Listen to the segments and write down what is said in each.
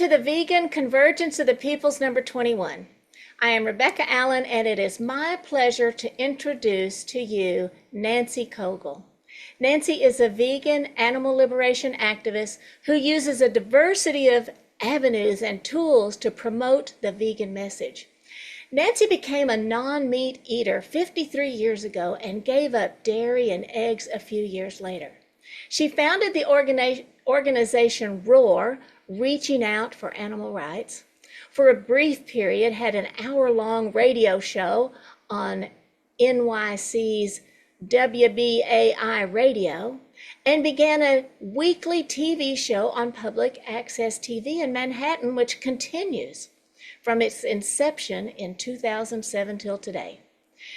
to the Vegan Convergence of the Peoples number 21. I am Rebecca Allen, and it is my pleasure to introduce to you Nancy Kogel. Nancy is a vegan animal liberation activist who uses a diversity of avenues and tools to promote the vegan message. Nancy became a non-meat eater 53 years ago and gave up dairy and eggs a few years later. She founded the organization ROAR, Reaching Out for Animal Rights. For a brief period, had an hour-long radio show on NYC's WBAI radio, and began a weekly TV show on public access TV in Manhattan, which continues from its inception in 2007 till today.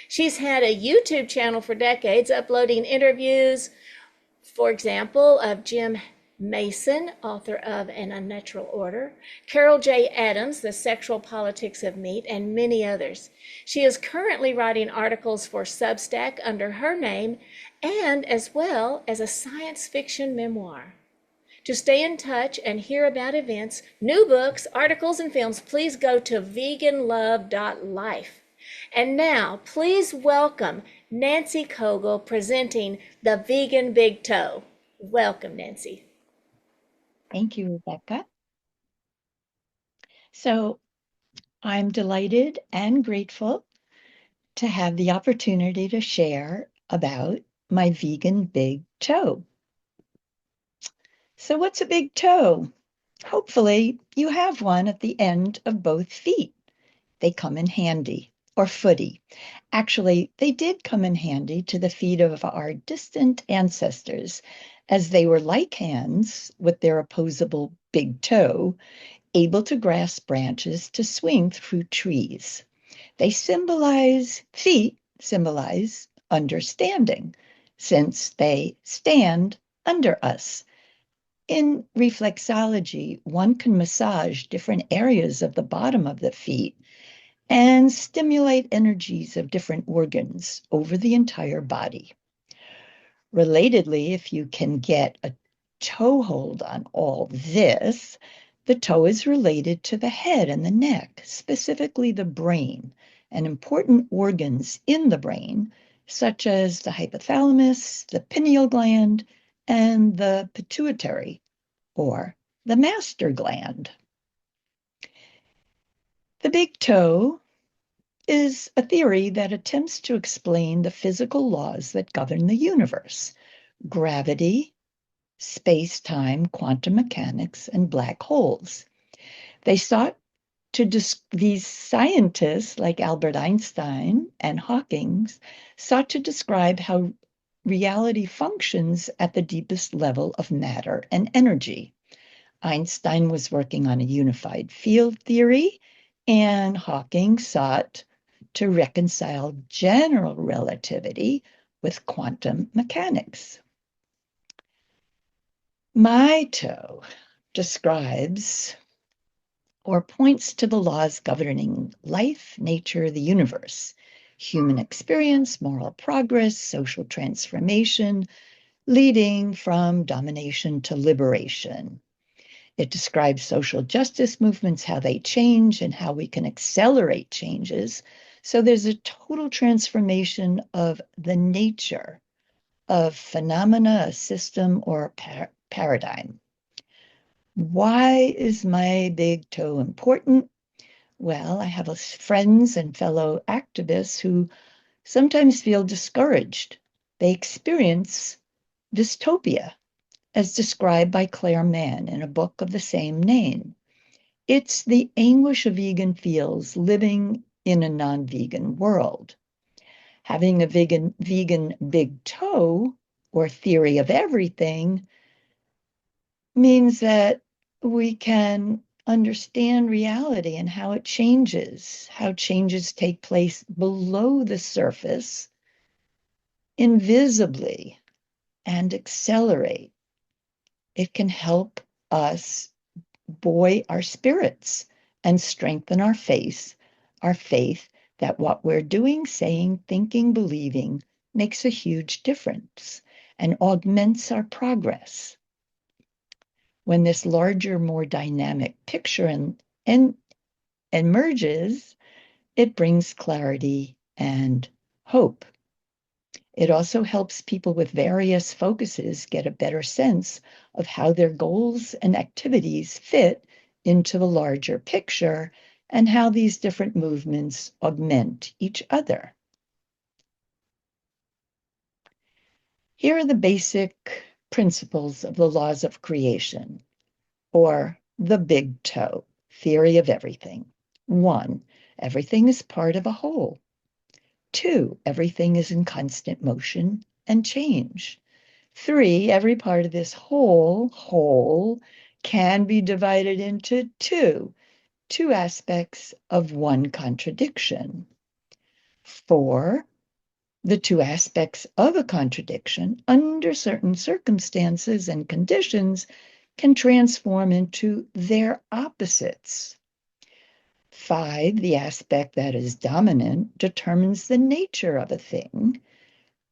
She's had a YouTube channel for decades, uploading interviews, for example, of Jim Mason, author of An Unnatural Order, Carol J. Adams, The Sexual Politics of Meat, and many others. She is currently writing articles for Substack under her name, and as well as a science fiction memoir. To stay in touch and hear about events, new books, articles, and films, please go to veganlove.life. And now, please welcome Nancy Kogel presenting The Vegan Big Toe. Welcome, Nancy. Thank you, Rebecca. So I'm delighted and grateful to have the opportunity to share about my vegan big toe. So what's a big toe? Hopefully you have one at the end of both feet. They come in handy, or footy. Actually, they did come in handy to the feet of our distant ancestors, as they were like hands with their opposable big toe, able to grasp branches to swing through trees. Feet symbolize understanding, since they stand under us. In reflexology, one can massage different areas of the bottom of the feet and stimulate energies of different organs over the entire body. Relatedly, if you can get a toe hold on all this, the toe is related to the head and the neck, specifically the brain, and important organs in the brain, such as the hypothalamus, the pineal gland, and the pituitary, or the master gland. The big toe is a theory that attempts to explain the physical laws that govern the universe: gravity, space-time, quantum mechanics, and black holes. These scientists, like Albert Einstein and Hawking, sought to describe how reality functions at the deepest level of matter and energy. Einstein was working on a unified field theory, and Hawking sought to reconcile general relativity with quantum mechanics. My toe describes or points to the laws governing life, nature, the universe, human experience, moral progress, social transformation, leading from domination to liberation. It describes social justice movements, how they change, and how we can accelerate changes. So there's a total transformation of the nature of phenomena, a system, or a paradigm. Why is my big toe important? Well, I have friends and fellow activists who sometimes feel discouraged. They experience dystopia, as described by Claire Mann in a book of the same name. It's the anguish a vegan feels living in a non-vegan world. Having a vegan big toe, or theory of everything, means that we can understand reality and how it changes, how changes take place below the surface, invisibly, and accelerate. It can help us buoy our spirits and strengthen our faith that what we're doing, saying, thinking, believing makes a huge difference and augments our progress. When this larger, more dynamic picture and emerges, it brings clarity and hope. It also helps people with various focuses get a better sense of how their goals and activities fit into the larger picture and how these different movements augment each other. Here are the basic principles of the laws of creation, or the big toe, theory of everything. 1, everything is part of a whole. 2, everything is in constant motion and change. 3, every part of this whole can be divided into two aspects of one contradiction. 4, the two aspects of a contradiction, under certain circumstances and conditions, can transform into their opposites. 5, the aspect that is dominant determines the nature of a thing.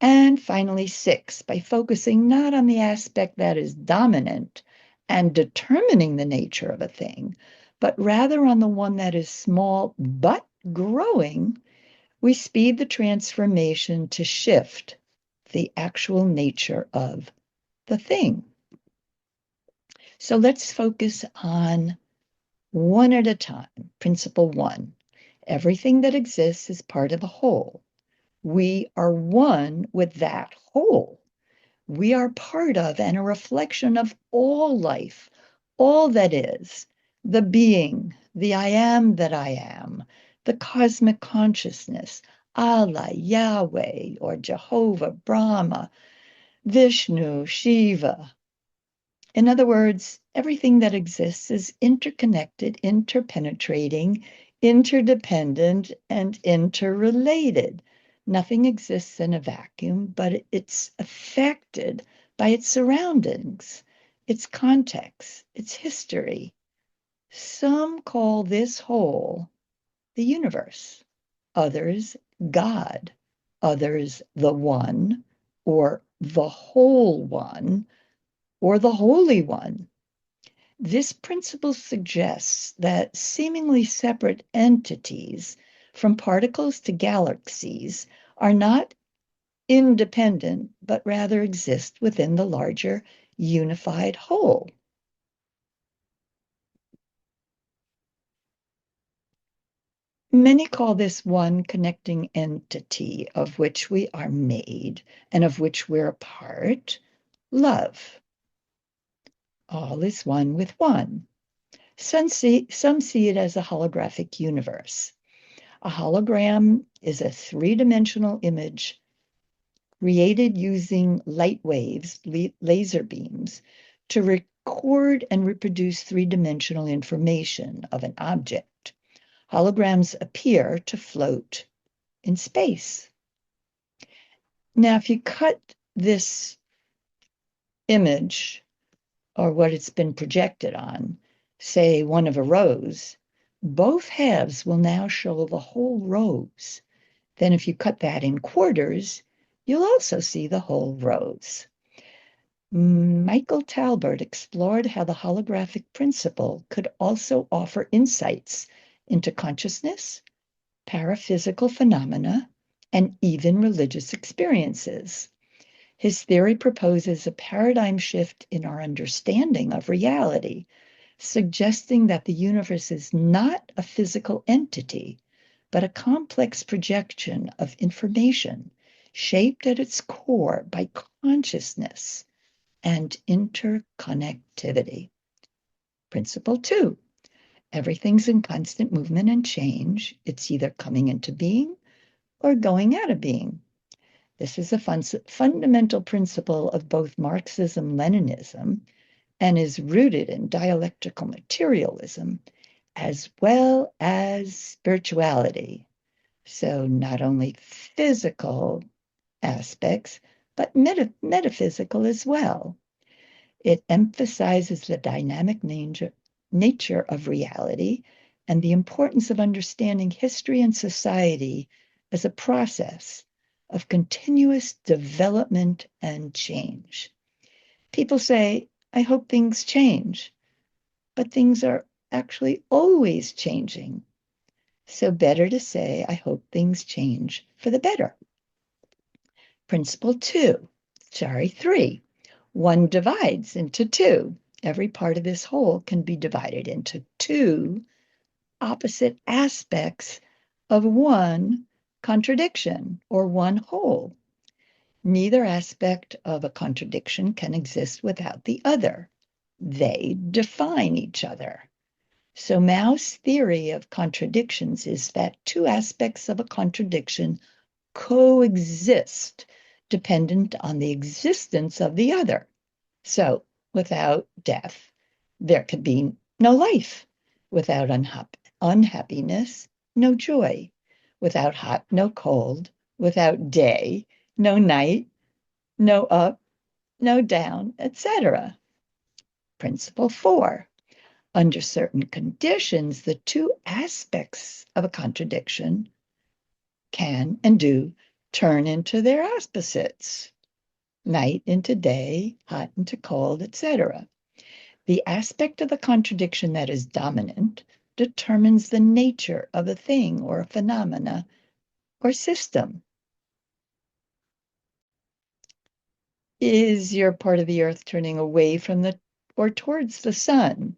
And finally, 6, by focusing not on the aspect that is dominant and determining the nature of a thing, but rather on the one that is small but growing, we speed the transformation to shift the actual nature of the thing. So let's focus on one at a time. Principle 1, everything that exists is part of a whole. We are one with that whole. We are part of and a reflection of all life, all that is, the being, the I am that I am, the cosmic consciousness, Allah, Yahweh, or Jehovah, Brahma, Vishnu, Shiva. In other words, everything that exists is interconnected, interpenetrating, interdependent, and interrelated. Nothing exists in a vacuum, but it's affected by its surroundings, its context, its history. Some call this whole the universe, others God, others the One, or the Whole One, or the Holy One. This principle suggests that seemingly separate entities, from particles to galaxies, are not independent, but rather exist within the larger unified whole. Many call this one connecting entity of which we are made and of which we're a part, love. All is one with one. Some see it as a holographic universe. A hologram is a three-dimensional image created using light waves, laser beams, to record and reproduce three-dimensional information of an object. Holograms appear to float in space. Now, if you cut this image, or what it's been projected on, say one of a rose, both halves will now show the whole rose. Then if you cut that in quarters, you'll also see the whole rose. Michael Talbert explored how the holographic principle could also offer insights into consciousness, paraphysical phenomena, and even religious experiences. His theory proposes a paradigm shift in our understanding of reality, suggesting that the universe is not a physical entity, but a complex projection of information shaped at its core by consciousness and interconnectivity. Principle 2, everything's in constant movement and change. It's either coming into being or going out of being. This is a fundamental principle of both Marxism-Leninism and is rooted in dialectical materialism as well as spirituality. So not only physical aspects, but metaphysical as well. It emphasizes the dynamic nature of reality and the importance of understanding history and society as a process of continuous development and change. People say, I hope things change. But things are actually always changing. So better to say, I hope things change for the better. Principle 3. One divides into two. Every part of this whole can be divided into two opposite aspects of one contradiction or one whole. Neither aspect of a contradiction can exist without the other. They define each other. So Mao's theory of contradictions is that two aspects of a contradiction coexist, dependent on the existence of the other. So without death, there could be no life. Without unhappiness, no joy. Without hot, no cold. Without day, no night. No up, no down, etc. Principle 4. Under certain conditions, the two aspects of a contradiction can and do turn into their opposites. Night into day, hot into cold, etc. The aspect of the contradiction that is dominant determines the nature of a thing or a phenomena or system. Is your part of the earth turning away from the or towards the sun?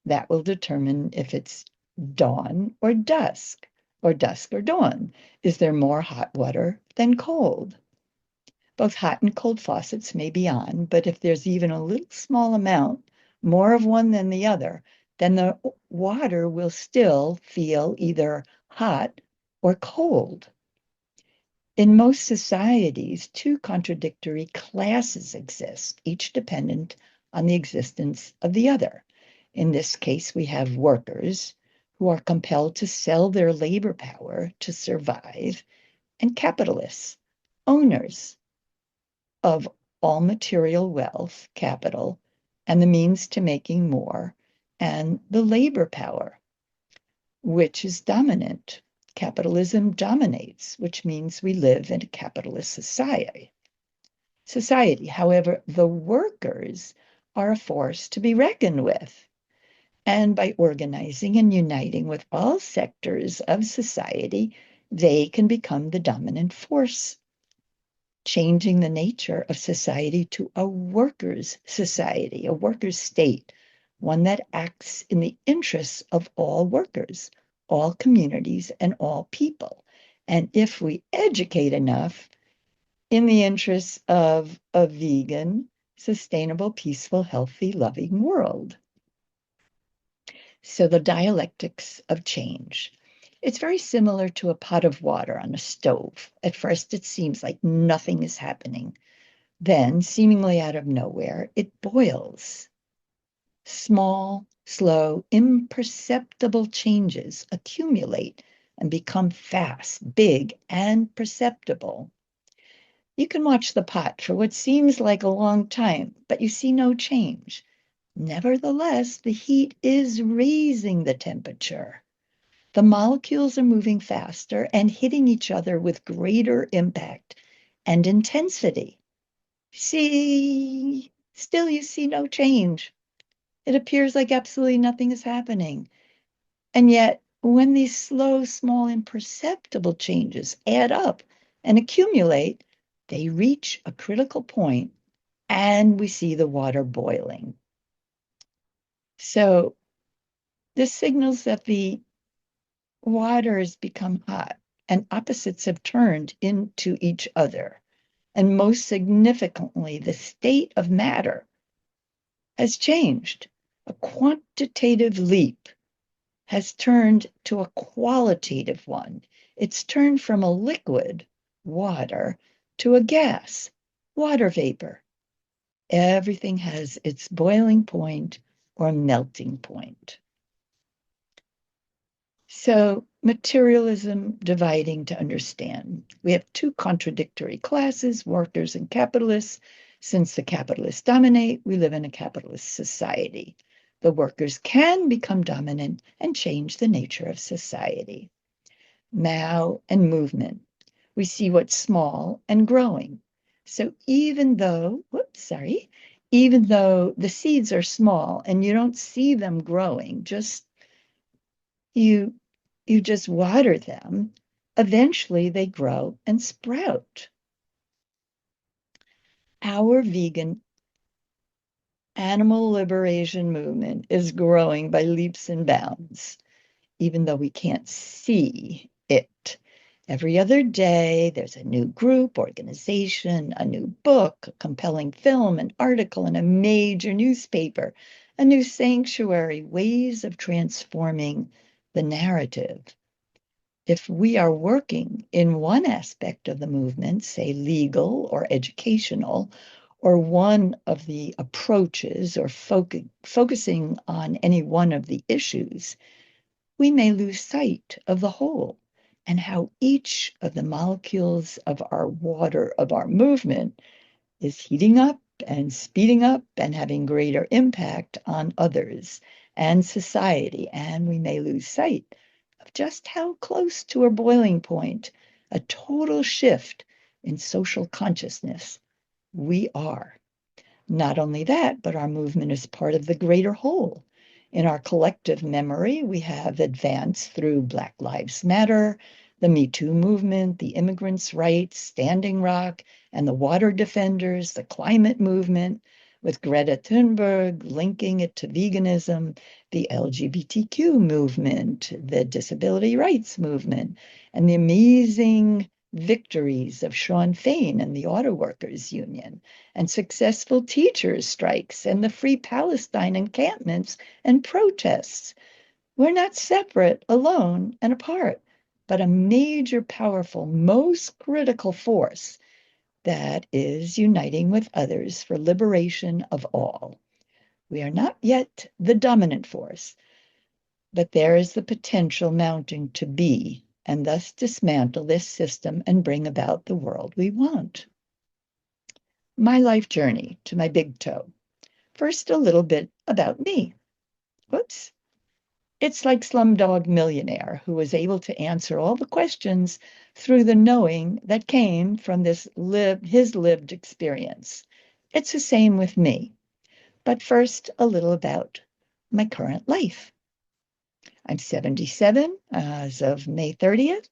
That will determine if it's dawn or dusk or dawn. Is there more hot water than cold? Both hot and cold faucets may be on, but if there's even a little small amount, more of one than the other, then the water will still feel either hot or cold. In most societies, two contradictory classes exist, each dependent on the existence of the other. In this case, we have workers who are compelled to sell their labor power to survive, and capitalists, owners of all material wealth, capital, and the means to making more, and the labor power, which is dominant. Capitalism dominates, which means we live in a capitalist society. However, the workers are a force to be reckoned with. And by organizing and uniting with all sectors of society, they can become the dominant force, changing the nature of society to a workers' society, a workers' state, one that acts in the interests of all workers, all communities, and all people. And if we educate enough, in the interests of a vegan, sustainable, peaceful, healthy, loving world. So the dialectics of change. It's very similar to a pot of water on a stove. At first, it seems like nothing is happening. Then, seemingly out of nowhere, it boils. Small, slow, imperceptible changes accumulate and become fast, big, and perceptible. You can watch the pot for what seems like a long time, but you see no change. Nevertheless, the heat is raising the temperature. The molecules are moving faster and hitting each other with greater impact and intensity. Still you see no change. It appears like absolutely nothing is happening. And yet, when these slow, small, imperceptible changes add up and accumulate, they reach a critical point and we see the water boiling. So this signals that the water has become hot and opposites have turned into each other. And most significantly, the state of matter has changed. A quantitative leap has turned to a qualitative one. It's turned from a liquid, water, to a gas, water vapor. Everything has its boiling point or melting point. So materialism dividing to understand. We have two contradictory classes, workers and capitalists. Since the capitalists dominate, we live in a capitalist society. The workers can become dominant and change the nature of society. Mao and movement. We see what's small and growing. So even even though the seeds are small and you don't see them growing, just you you just water them, eventually they grow and sprout. Our vegan animal liberation movement is growing by leaps and bounds, even though we can't see it. Every other day, there's a new group, organization, a new book, a compelling film, an article in a major newspaper, a new sanctuary, ways of transforming the narrative. If we are working in one aspect of the movement, say legal or educational, or one of the approaches or focusing on any one of the issues, we may lose sight of the whole and how each of the molecules of our water, of our movement, is heating up and speeding up and having greater impact on others and society. And we may lose sight of just how close to a boiling point, a total shift in social consciousness we are. Not only that, but our movement is part of the greater whole. In our collective memory, we have advanced through Black Lives Matter, the Me Too movement, the immigrants' rights, Standing Rock, and the water defenders, the climate movement, with Greta Thunberg linking it to veganism, the LGBTQ movement, the disability rights movement, and the amazing victories of Sean Fain and the Auto Workers Union, and successful teachers' strikes and the Free Palestine encampments and protests. We're not separate, alone, and apart, but a major, powerful, most critical force that is uniting with others for liberation of all. We are not yet the dominant force, but there is the potential mounting to be, and thus dismantle this system and bring about the world we want. My life journey to my big toe. First, a little bit about me. Whoops. It's like Slumdog Millionaire, who was able to answer all the questions through the knowing that came from his lived experience. It's the same with me. But first, a little about my current life. I'm 77 as of May 30th.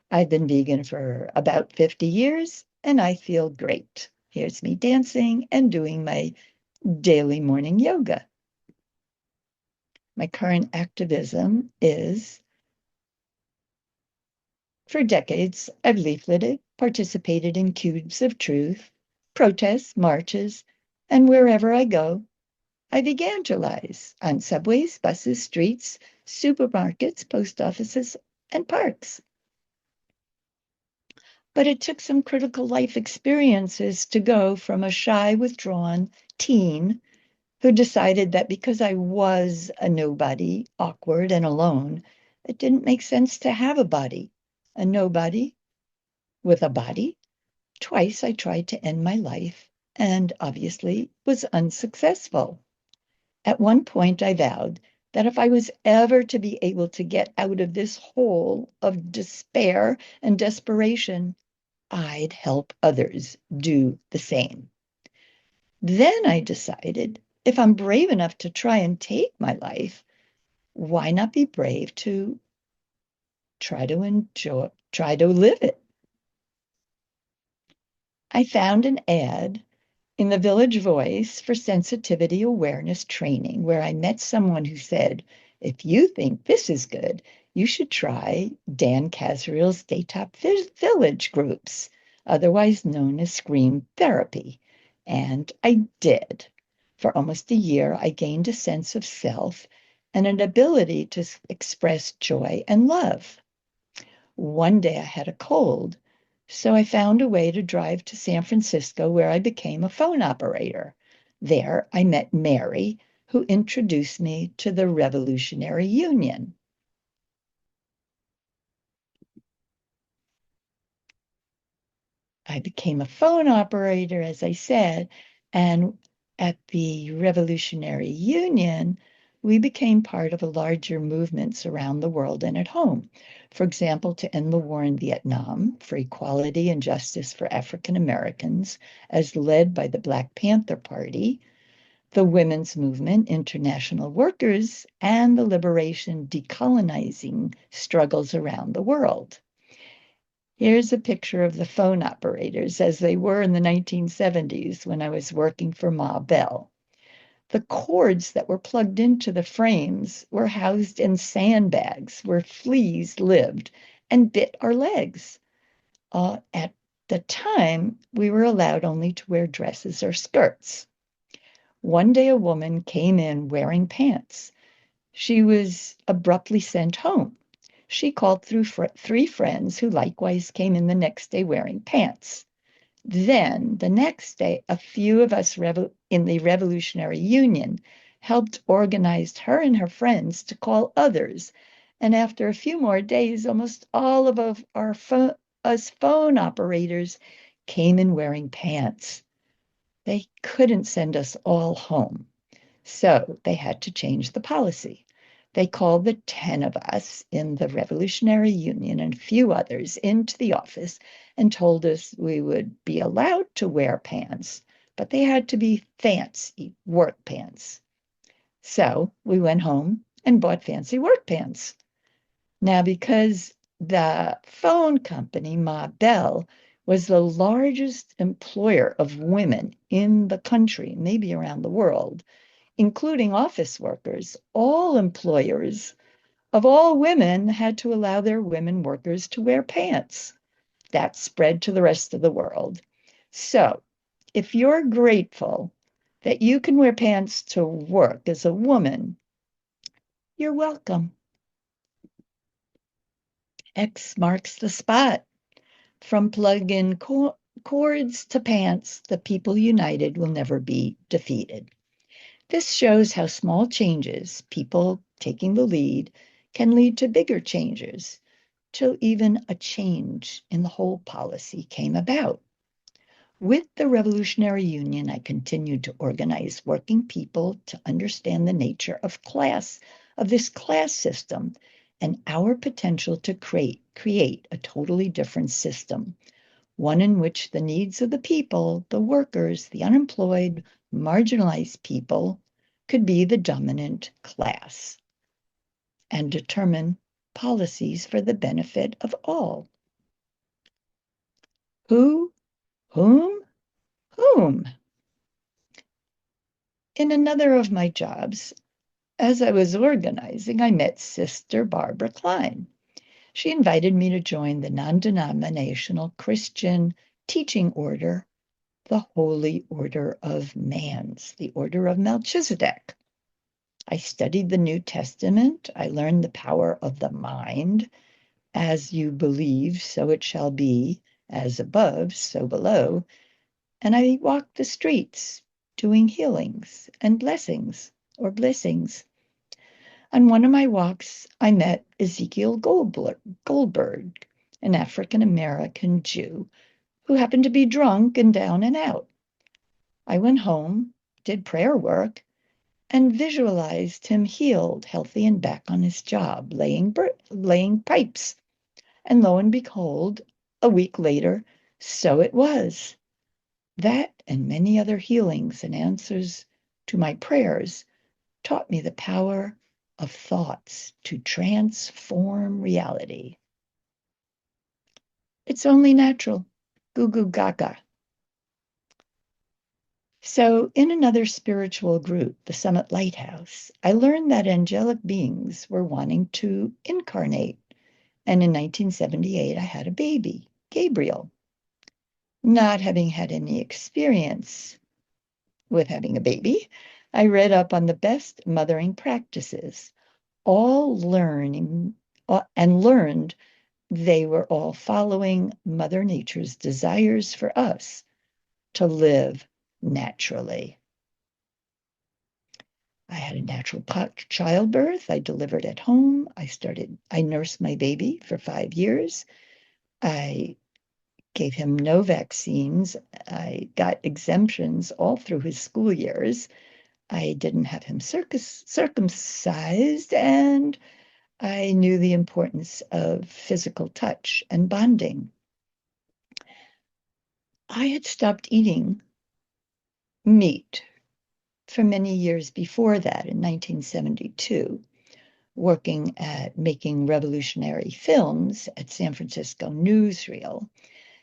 I've been vegan for about 50 years, and I feel great. Here's me dancing and doing my daily morning yoga. My current activism is, for decades, I've leafleted, participated in Cubes of Truth, protests, marches, and wherever I go, I've evangelized on subways, buses, streets, supermarkets, post offices, and parks. But it took some critical life experiences to go from a shy, withdrawn teen who decided that because I was a nobody, awkward and alone, it didn't make sense to have a body. A nobody with a body. Twice I tried to end my life and obviously was unsuccessful. At one point, I vowed that if I was ever to be able to get out of this hole of despair and desperation, I'd help others do the same. Then I decided if I'm brave enough to try and take my life, why not be brave to try to live it? I found an ad in the Village Voice for sensitivity awareness training where I met someone who said, if you think this is good, you should try Dan Casriel's Daytop Village groups, otherwise known as Scream Therapy. And I did. For almost a year, I gained a sense of self and an ability to express joy and love. One day I had a cold, so I found a way to drive to San Francisco where I became a phone operator. There I met Mary, who introduced me to the Revolutionary Union. I became a phone operator, as I said, and at the Revolutionary Union, we became part of a larger movements around the world and at home. For example, to end the war in Vietnam, for equality and justice for African Americans, as led by the Black Panther Party, the women's movement, international workers, and the liberation decolonizing struggles around the world. Here's a picture of the phone operators as they were in the 1970s when I was working for Ma Bell. The cords that were plugged into the frames were housed in sandbags where fleas lived and bit our legs. At the time, we were allowed only to wear dresses or skirts. One day, a woman came in wearing pants. She was abruptly sent home. She called through three friends who likewise came in the next day wearing pants. Then, the next day, a few of us in the Revolutionary Union helped organize her and her friends to call others. And after a few more days, almost all of us phone operators came in wearing pants. They couldn't send us all home, so they had to change the policy. They called the 10 of us in the Revolutionary Union and a few others into the office and told us we would be allowed to wear pants, but they had to be fancy work pants. So we went home and bought fancy work pants. Now, because the phone company, Ma Bell, was the largest employer of women in the country, maybe around the world, including office workers, all employers of all women had to allow their women workers to wear pants. That spread to the rest of the world. So, if you're grateful that you can wear pants to work as a woman, you're welcome. X marks the spot. From plug-in cords to pants, the people united will never be defeated. This shows how small changes, people taking the lead, can lead to bigger changes, till even a change in the whole policy came about. With the Revolutionary Union, I continued to organize working people to understand the nature of this class system, and our potential to create a totally different system, one in which the needs of the people, the workers, the unemployed, marginalized people, could be the dominant class and determine policies for the benefit of all. Who? Whom? Whom? In another of my jobs, as I was organizing, I met Sister Barbara Klein. She invited me to join the non-denominational Christian teaching order, the Holy Order of Mans, the Order of Melchizedek. I studied the New Testament. I learned the power of the mind. As you believe, so it shall be, as above, so below. And I walked the streets doing healings and blessings. On one of my walks, I met Ezekiel Goldberg, an African-American Jew who happened to be drunk and down and out. I went home, did prayer work, and visualized him healed, healthy, and back on his job, laying pipes. And lo and behold, a week later, so it was. That and many other healings and answers to my prayers taught me the power of thoughts to transform reality. It's only natural. Goo goo gaga. So, in another spiritual group, the Summit Lighthouse, I learned that angelic beings were wanting to incarnate. And in 1978, I had a baby, Gabriel. Not having had any experience with having a baby, I read up on the best mothering practices, all learning and learned they were all following Mother Nature's desires for us to live naturally. I had a natural childbirth. I delivered at home. I nursed my baby for 5 years. I gave him no vaccines. I got exemptions all through his school years. I didn't have him circumcised, and I knew the importance of physical touch and bonding. I had stopped eating meat for many years before that, in 1972, working at making revolutionary films at San Francisco Newsreel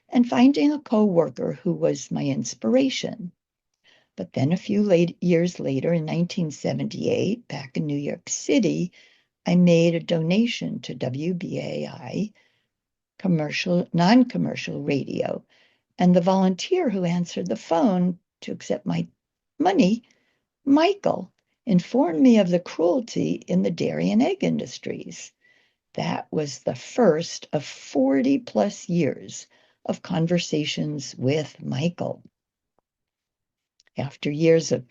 and finding a co-worker who was my inspiration. But then a few years later, in 1978, back in New York City, I made a donation to WBAI, non-commercial radio, and the volunteer who answered the phone to accept my money, Michael, informed me of the cruelty in the dairy and egg industries. That was the first of 40 plus years of conversations with Michael. After years of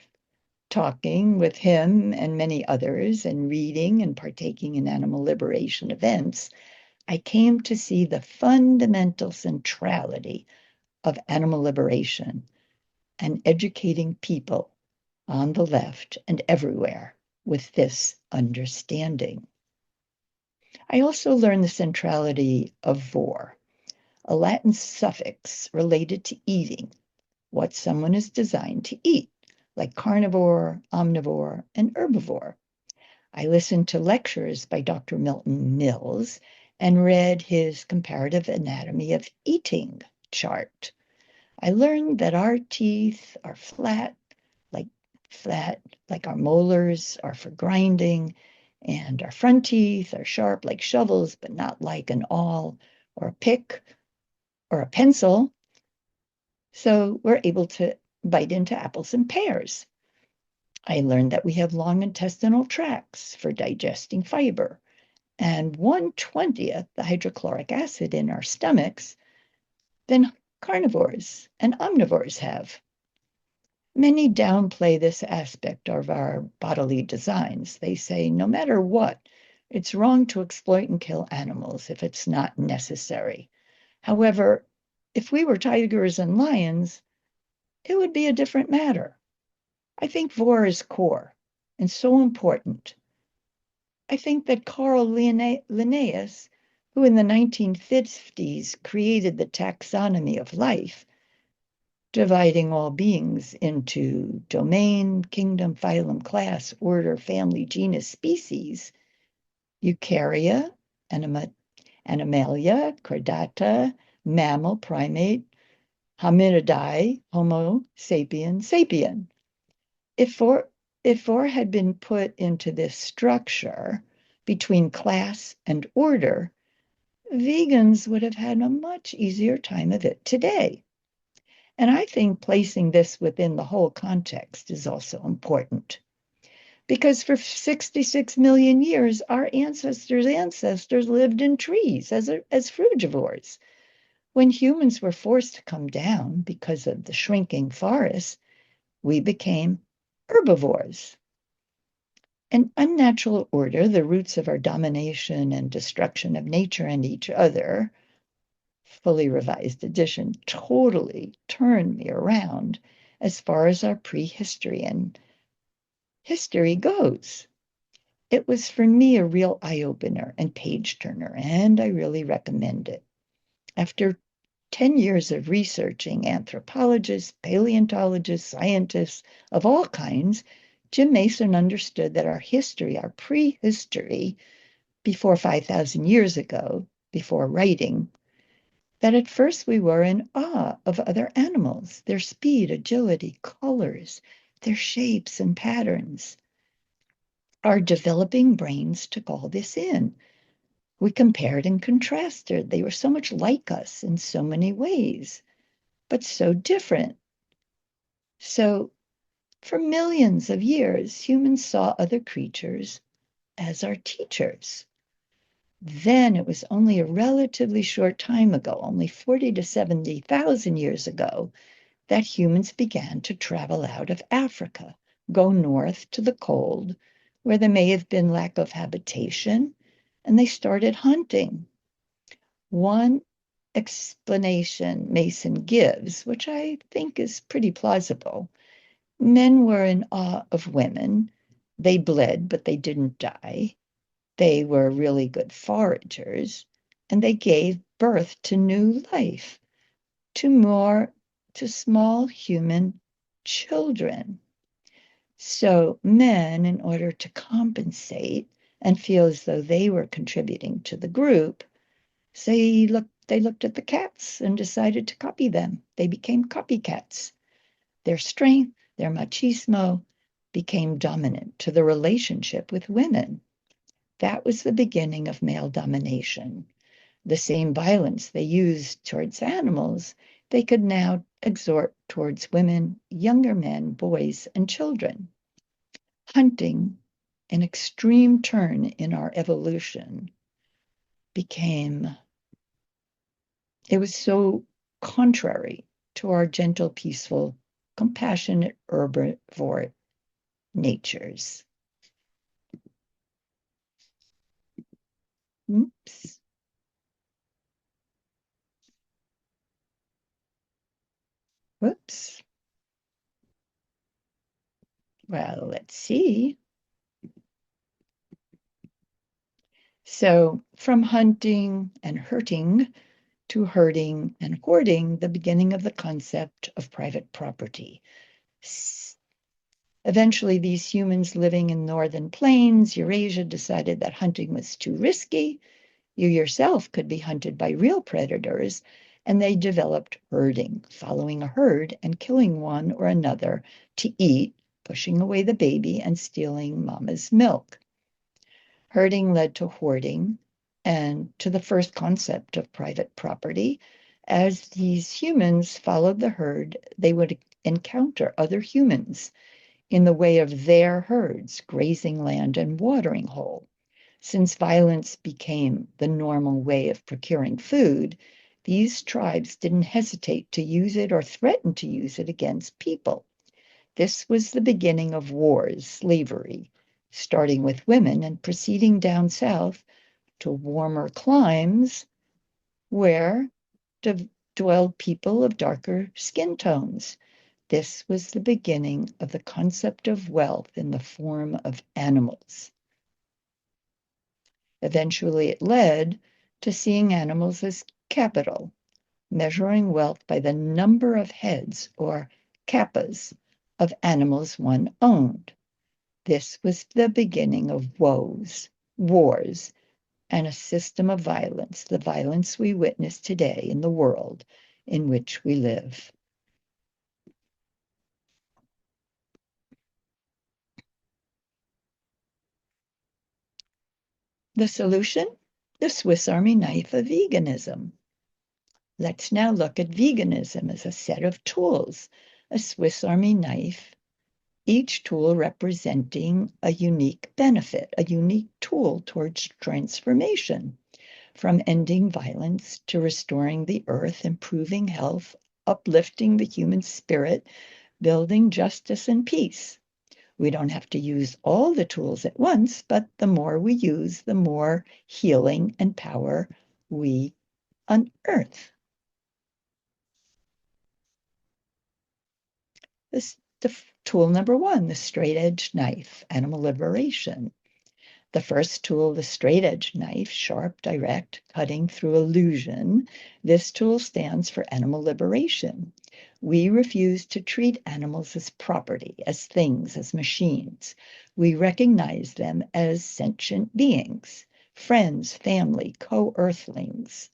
talking with him and many others and reading and partaking in animal liberation events, I came to see the fundamental centrality of animal liberation and educating people on the left and everywhere with this understanding. I also learned the centrality of vor, a Latin suffix related to eating, what someone is designed to eat, like carnivore, omnivore, and herbivore. I listened to lectures by Dr. Milton Mills and read his Comparative Anatomy of Eating chart. I learned that our teeth are flat, like our molars are for grinding, and our front teeth are sharp like shovels, but not like an awl or a pick or a pencil. So we're able to bite into apples and pears. I learned that we have long intestinal tracts for digesting fiber, and 1/20th the hydrochloric acid in our stomachs than carnivores and omnivores have. Many downplay this aspect of our bodily designs. They say, no matter what, it's wrong to exploit and kill animals if it's not necessary. However, if we were tigers and lions, it would be a different matter. I think vor is core and so important. I think that Carl Linnaeus, who in the 1950s created the taxonomy of life, dividing all beings into domain, kingdom, phylum, class, order, family, genus, species, eukarya, animalia, chordata, mammal, primate, hominidae, homo, sapien, sapien. If vor had been put into this structure between class and order, vegans would have had a much easier time of it today. And I think placing this within the whole context is also important. Because for 66 million years, our ancestors' ancestors lived in trees as frugivores. When humans were forced to come down because of the shrinking forests, we became herbivores. An unnatural order, the roots of our domination and destruction of nature and each other, fully revised edition, totally turned me around as far as our prehistory and history goes. It was for me a real eye-opener and page-turner, and I really recommend it. After 10 years of researching anthropologists, paleontologists, scientists of all kinds, Jim Mason understood that our history, our prehistory, before 5,000 years ago, before writing, that at first we were in awe of other animals, their speed, agility, colors, their shapes and patterns. Our developing brains took all this in. We compared and contrasted. They were so much like us in so many ways, but so different. So for millions of years, humans saw other creatures as our teachers. Then it was only a relatively short time ago, only 40 to 70,000 years ago, that humans began to travel out of Africa, go north to the cold, where there may have been lack of habitation, and they started hunting. One explanation Mason gives, which I think is pretty plausible, men were in awe of women. They bled, but they didn't die. They were really good foragers, and they gave birth to new life, to small human children. So men, in order to compensate and feel as though they were contributing to the group, they looked at the cats and decided to copy them. They became copycats. Their strength, their machismo, became dominant to the relationship with women. That was the beginning of male domination. The same violence they used towards animals, they could now exert towards women, younger men, boys, and children. Hunting, an extreme turn in our evolution, became, it was so contrary to our gentle, peaceful, compassionate, herbivore natures. Oops. Whoops. Well, let's see. So from hunting and hurting to herding and hoarding, the beginning of the concept of private property. Eventually, these humans living in northern plains, Eurasia, decided that hunting was too risky. You yourself could be hunted by real predators, and they developed herding, following a herd and killing one or another to eat, pushing away the baby and stealing mama's milk. Herding led to hoarding and to the first concept of private property. As these humans followed the herd, they would encounter other humans in the way of their herds, grazing land and watering hole. Since violence became the normal way of procuring food, these tribes didn't hesitate to use it or threaten to use it against people. This was the beginning of wars, slavery, starting with women and proceeding down south to warmer climes where dwelled people of darker skin tones. This was the beginning of the concept of wealth in the form of animals. Eventually, it led to seeing animals as capital, measuring wealth by the number of heads or kappas of animals one owned. This was the beginning of woes, wars, and a system of violence, the violence we witness today in the world in which we live. The solution? The Swiss Army knife of veganism. Let's now look at veganism as a set of tools, a Swiss Army knife, each tool representing a unique benefit, a unique tool towards transformation, from ending violence to restoring the earth, improving health, uplifting the human spirit, building justice and peace. We don't have to use all the tools at once, but the more we use, the more healing and power we unearth. Tool number one, the straight edge knife, animal liberation. The first tool, the straight edge knife, sharp, direct, cutting through illusion. This tool stands for animal liberation. We refuse to treat animals as property, as things, as machines. We recognize them as sentient beings, friends, family, co-earthlings.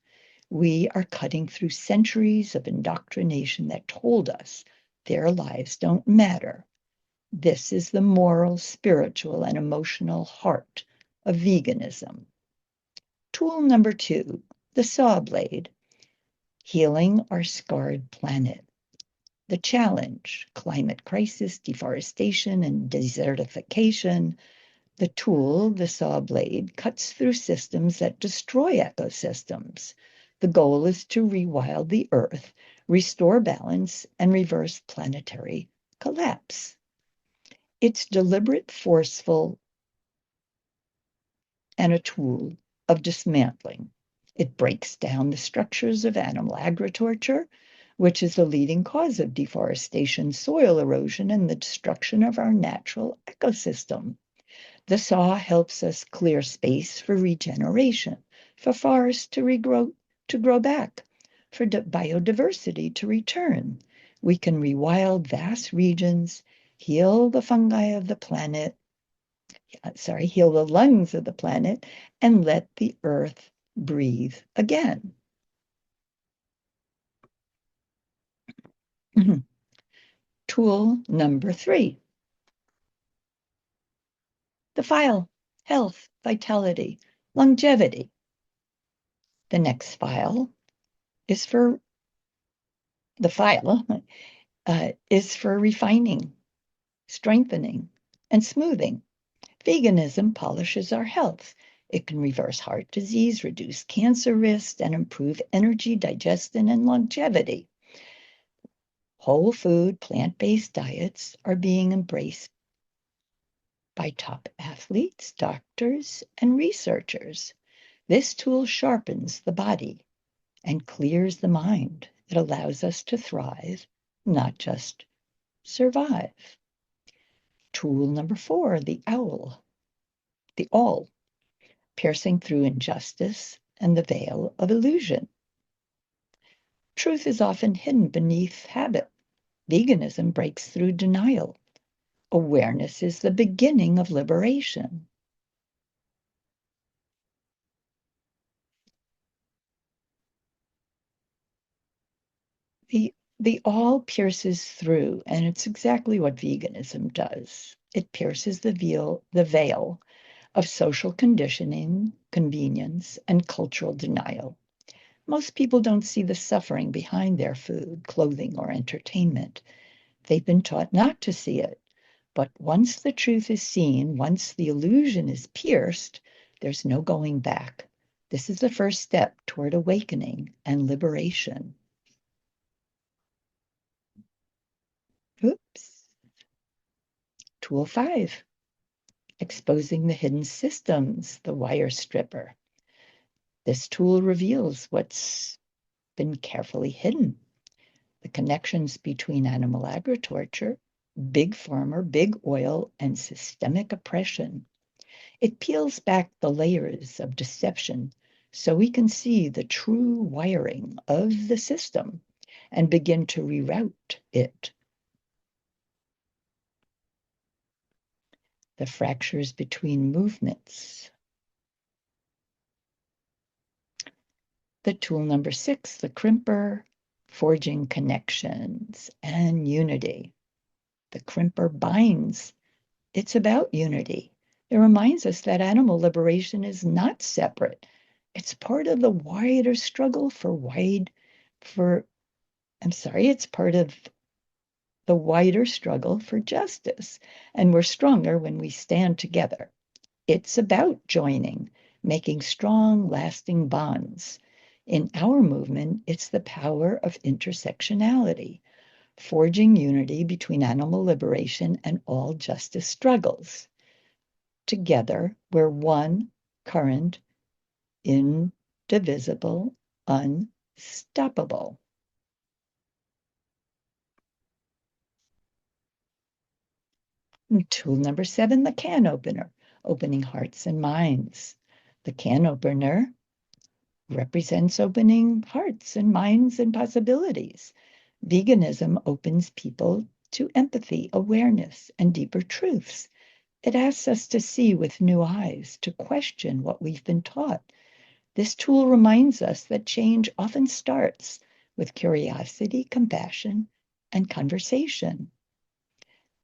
We are cutting through centuries of indoctrination that told us their lives don't matter. This is the moral, spiritual, and emotional heart of veganism. Tool number two, the saw blade, healing our scarred planet. The challenge, climate crisis, deforestation, and desertification. The tool, the saw blade, cuts through systems that destroy ecosystems. The goal is to rewild the earth, restore balance, and reverse planetary collapse. It's deliberate, forceful, and a tool of dismantling. It breaks down the structures of animal agriculture, which is the leading cause of deforestation, soil erosion, and the destruction of our natural ecosystem. The saw helps us clear space for regeneration, for forests to grow back, for biodiversity to return. We can rewild vast regions, heal the fungi of the planet, heal the lungs of the planet, and let the earth breathe again. Tool number 3. The file, health, vitality, longevity. The next file is for refining, strengthening, and smoothing. Veganism polishes our health. It can reverse heart disease, reduce cancer risk, and improve energy, digestion, and longevity. Whole food, plant-based diets are being embraced by top athletes, doctors, and researchers. This tool sharpens the body and clears the mind. It allows us to thrive, not just survive. Tool number 4, the awl, piercing through injustice and the veil of illusion. Truth is often hidden beneath habit. Veganism breaks through denial. Awareness is the beginning of liberation. The all pierces through, and it's exactly what veganism does. It pierces the veil of social conditioning, convenience, and cultural denial. Most people don't see the suffering behind their food, clothing, or entertainment. They've been taught not to see it. But once the truth is seen, once the illusion is pierced, there's no going back. This is the first step toward awakening and liberation. Oops. Tool 5, exposing the hidden systems, the wire stripper. This tool reveals what's been carefully hidden. The connections between animal agriculture, big pharma, big oil, and systemic oppression. It peels back the layers of deception so we can see the true wiring of the system and begin to reroute it. The fractures between movements. The tool number 6, the crimper, forging connections and unity. The crimper binds. It's about unity. It reminds us that animal liberation is not separate. It's part of the wider struggle it's part of the wider struggle for justice. And we're stronger when we stand together. It's about joining, making strong, lasting bonds. In our movement, it's the power of intersectionality, forging unity between animal liberation and all justice struggles. Together, we're one current, indivisible, unstoppable. And tool number 7, the can opener, opening hearts and minds. The can opener represents opening hearts and minds and possibilities. Veganism opens people to empathy, awareness, and deeper truths. It asks us to see with new eyes, to question what we've been taught. This tool reminds us that change often starts with curiosity, compassion, and conversation.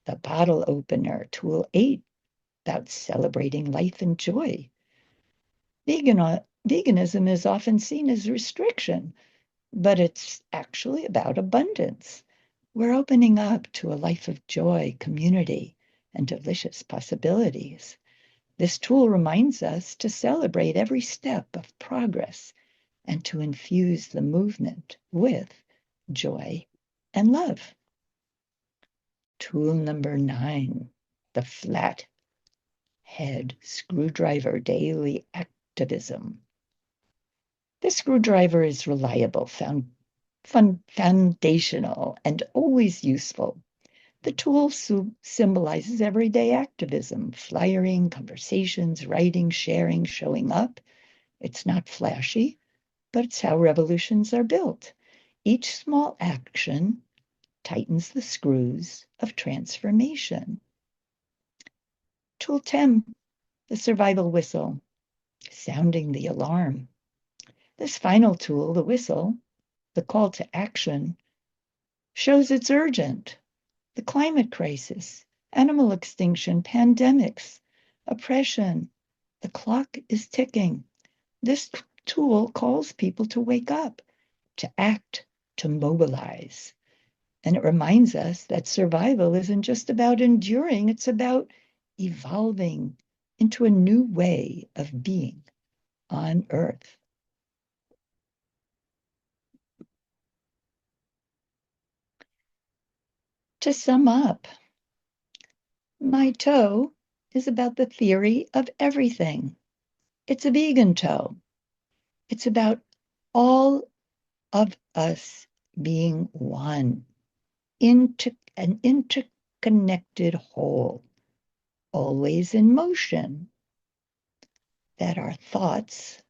The bottle opener, tool 8, about celebrating life and joy. Veganism is often seen as restriction, but it's actually about abundance. We're opening up to a life of joy, community, and delicious possibilities. This tool reminds us to celebrate every step of progress and to infuse the movement with joy and love. Tool number 9, the flat head screwdriver daily activism. This screwdriver is reliable, foundational, and always useful. The tool symbolizes everyday activism, flyering, conversations, writing, sharing, showing up. It's not flashy, but it's how revolutions are built. Each small action tightens the screws of transformation. Tool 10, the survival whistle, sounding the alarm. This final tool, the whistle, the call to action, shows it's urgent. The climate crisis, animal extinction, pandemics, oppression. The clock is ticking. This tool calls people to wake up, to act, to mobilize. And it reminds us that survival isn't just about enduring, it's about evolving into a new way of being on Earth. To sum up, my toe is about the theory of everything. It's a vegan toe. It's about all of us being one, into an interconnected whole, always in motion, that our thoughts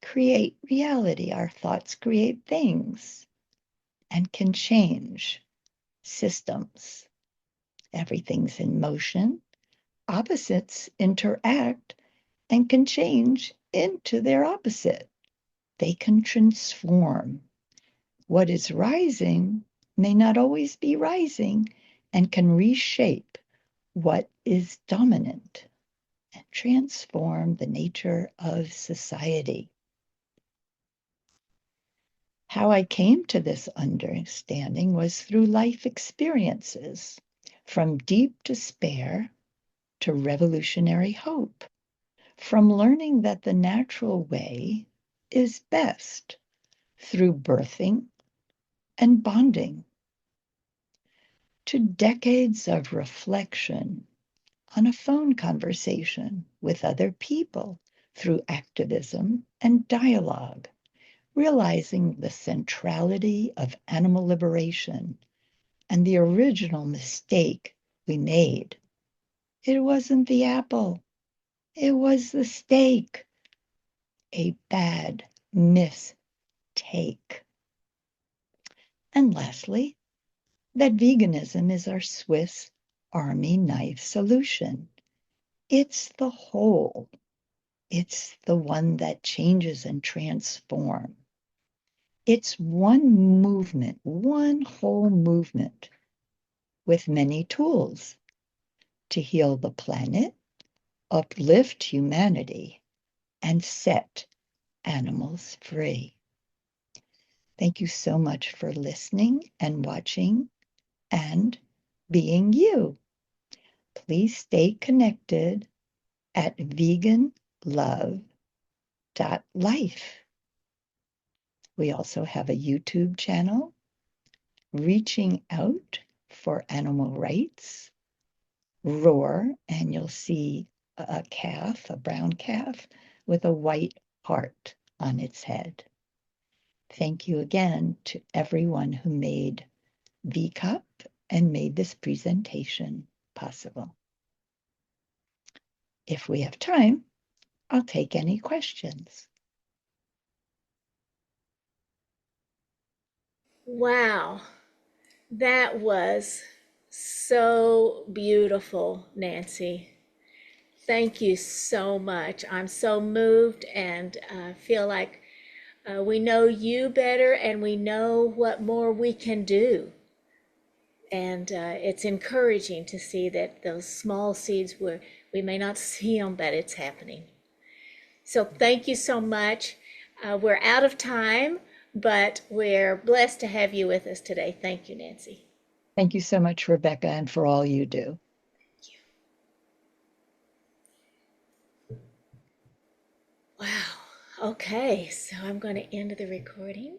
create reality. Our thoughts create things and can change systems. Everything's in motion. Opposites interact and can change into their opposite. They can transform. What is rising may not always be rising and can reshape what is dominant and transform the nature of society. How I came to this understanding was through life experiences, from deep despair to revolutionary hope, from learning that the natural way is best through birthing and bonding, to decades of reflection on a phone conversation with other people through activism and dialogue, realizing the centrality of animal liberation and the original mistake we made. It wasn't the apple, it was the steak. A bad mistake. And lastly, that veganism is our Swiss Army knife solution. It's the whole. It's the one that changes and transforms. It's one movement, one whole movement with many tools to heal the planet, uplift humanity, and set animals free. Thank you so much for listening and watching and being you. Please stay connected at veganlove.life. We also have a YouTube channel, Reaching Out for Animal Rights, Roar, and you'll see a calf, a brown calf, with a white heart on its head. Thank you again to everyone who made VCOP and made this presentation possible. If we have time, I'll take any questions. Wow, that was so beautiful, Nancy. Thank you so much. I'm so moved and feel like we know you better and we know what more we can do. And it's encouraging to see that those small seeds, we may not see them, but it's happening. So thank you so much. We're out of time, but we're blessed to have you with us today. Thank you, Nancy. Thank you so much, Rebecca, and for all you do. Wow. Okay, so I'm going to end the recording.